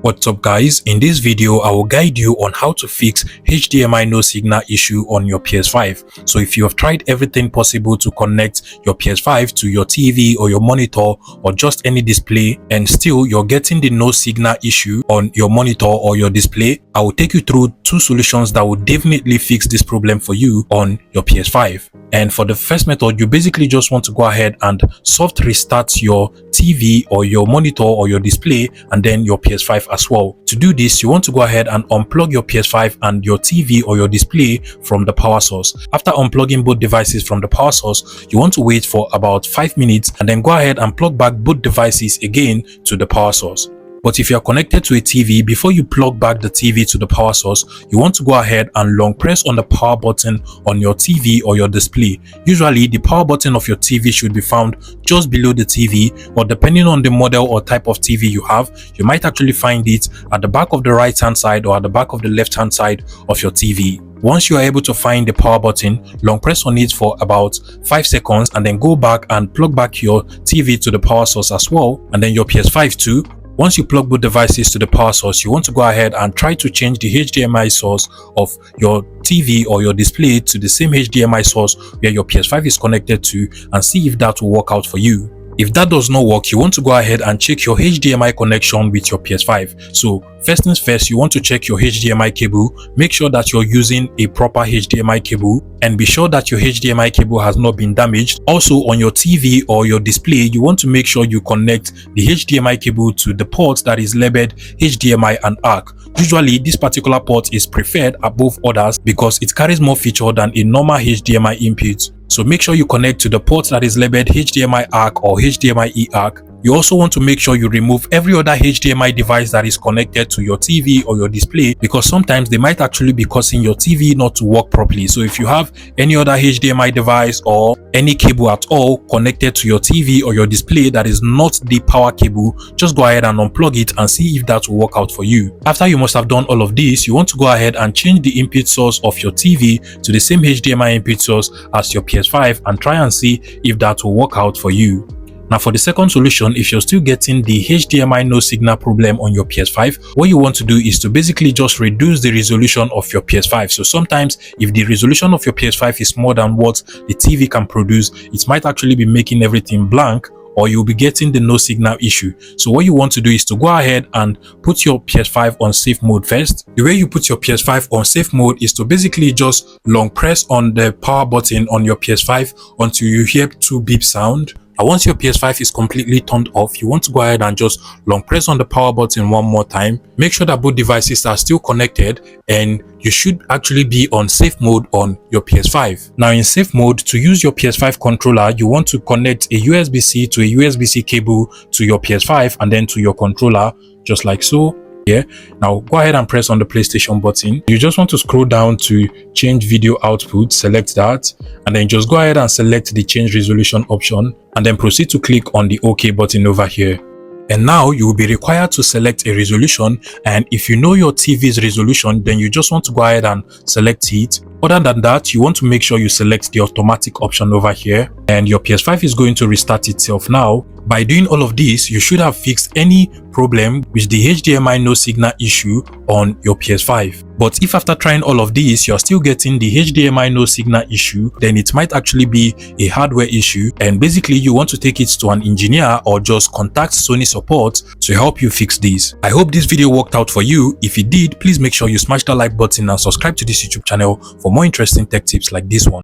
What's up guys, in this video I will guide you on how to fix HDMI no signal issue on your PS5. So if you have tried everything possible to connect your PS5 to your TV or your monitor or just any display and still you're getting the no signal issue on your monitor or your display, I will take you through two solutions that will definitely fix this problem for you on your PS5. And for the first method, you basically just want to go ahead and soft restart your TV or your monitor or your display and then your PS5 as well. To do this, you want to go ahead and unplug your PS5 and your TV or your display from the power source. After unplugging both devices from the power source, you want to wait for about 5 minutes and then go ahead and plug back both devices again to the power source. But if you are connected to a TV, before you plug back the TV to the power source, you want to go ahead and long press on the power button on your TV or your display. Usually, the power button of your TV should be found just below the TV, but depending on the model or type of TV you have, you might actually find it at the back of the right hand side or at the back of the left hand side of your TV. Once you are able to find the power button, long press on it for about 5 seconds and then go back and plug back your TV to the power source as well, and then your PS5 too. Once you plug both devices to the power source, you want to go ahead and try to change the HDMI source of your TV or your display to the same HDMI source where your PS5 is connected to and see if that will work out for you. If that does not work, you want to go ahead and check your HDMI connection with your PS5. So first things first, you want to check your HDMI cable. Make sure that you're using a proper HDMI cable and be sure that your HDMI cable has not been damaged. Also on your TV or your display, you want to make sure you connect the HDMI cable to the port that is labeled HDMI and ARC. Usually this particular port is preferred above others because it carries more feature than a normal HDMI input. So make sure you connect to the port that is labeled HDMI ARC or HDMI eARC. You also want to make sure you remove every other HDMI device that is connected to your TV or your display, because sometimes they might actually be causing your TV not to work properly. So if you have any other HDMI device or any cable at all connected to your TV or your display that is not the power cable, just go ahead and unplug it and see if that will work out for you. After you must have done all of this, you want to go ahead and change the input source of your TV to the same HDMI input source as your PS5 and try and see if that will work out for you. Now for the second solution, if you're still getting the HDMI no signal problem on your PS5, what you want to do is to basically just reduce the resolution of your PS5. So sometimes if the resolution of your PS5 is more than what the TV can produce, it might actually be making everything blank, or you'll be getting the no signal issue. So what you want to do is to go ahead and put your PS5 on safe mode first. The way you put your PS5 on safe mode is to basically just long press on the power button on your PS5 until you hear 2 beep sound. And once your PS5 is completely turned off, you want to go ahead and just long press on the power button one more time. Make sure that both devices are still connected and you should actually be on safe mode on your PS5. Now in safe mode, to use your PS5 controller, you want to connect a USB-C to a USB-C cable to your PS5 and then to your controller, just like so. Yeah, now go ahead and press on the PlayStation button. You just want to scroll down to change video output, select that, and then just go ahead and select the change resolution option and then proceed to click on the OK button over here. And now you will be required to select a resolution, and if you know your TV's resolution, then you just want to go ahead and select it. Other than that, you want to make sure you select the automatic option over here, and your PS5 is going to restart itself now. By doing all of this, you should have fixed any problem with the HDMI no signal issue on your PS5. But if after trying all of this, you're still getting the HDMI no signal issue, then it might actually be a hardware issue, and basically you want to take it to an engineer or just contact Sony support to help you fix this. I hope this video worked out for you. If it did, please make sure you smash the like button and subscribe to this YouTube channel for more interesting tech tips like this one.